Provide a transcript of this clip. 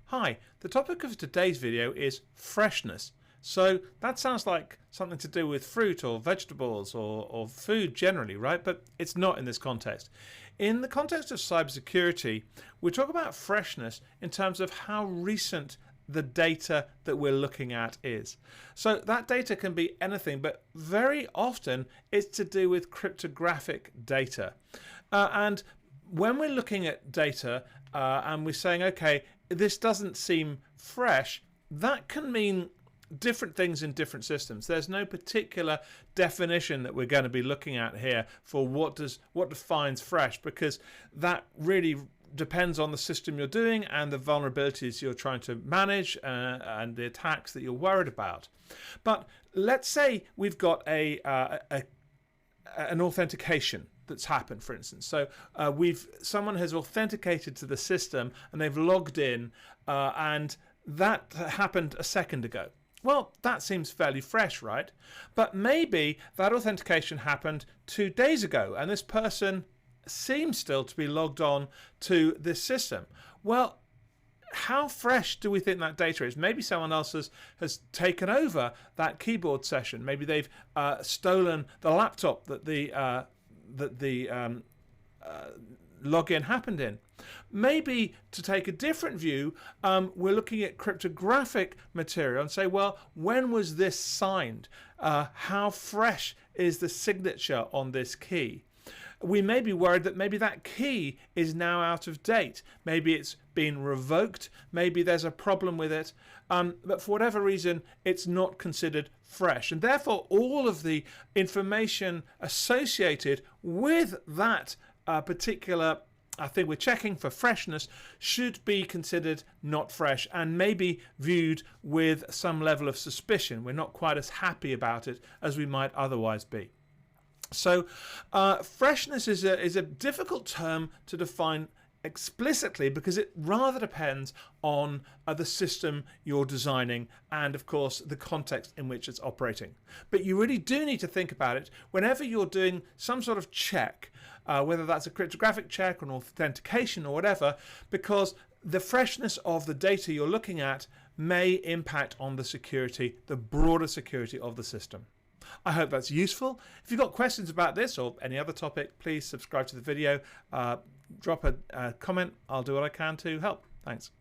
Hi, the topic of today's video is freshness. So that sounds like something to do with fruit or vegetables or food generally, right? But it's not in this context. In the context of cybersecurity, we talk about freshness in terms of how recent the data that we're looking at is. So that data can be anything, but very often it's to do with cryptographic data. And when we're looking at data and we're saying, okay, this doesn't seem fresh, that can mean different things in different systems. There's no particular definition that we're going to be looking at here for what defines fresh, because that really depends on the system you're doing and the vulnerabilities you're trying to manage and the attacks that you're worried about. But let's say we've got an authentication that's happened, for instance. So someone has authenticated to the system and they've logged in, and that happened a second ago. Well, that seems fairly fresh, right? But maybe that authentication happened 2 days ago and this person seems still to be logged on to this system. Well, how fresh do we think that data is? Maybe someone else has taken over that keyboard session. Maybe they've stolen the laptop that the login happened in. Maybe, to take a different view, we're looking at cryptographic material and say, well, when was this signed? How fresh is the signature on this key? We may be worried that maybe that key is now out of date. Maybe it's been revoked. Maybe there's a problem with it. But for whatever reason, it's not considered fresh. And therefore, all of the information associated with that particular thing we're checking for freshness should be considered not fresh and maybe viewed with some level of suspicion. We're not quite as happy about it as we might otherwise be. So freshness is a difficult term to define explicitly because it rather depends on the system you're designing and, of course, the context in which it's operating. But you really do need to think about it whenever you're doing some sort of check, whether that's a cryptographic check or an authentication or whatever, because the freshness of the data you're looking at may impact on the security, the broader security of the system. I hope that's useful. If you've got questions about this or any other topic, please subscribe to the video, drop a comment. I'll do what I can to help. Thanks.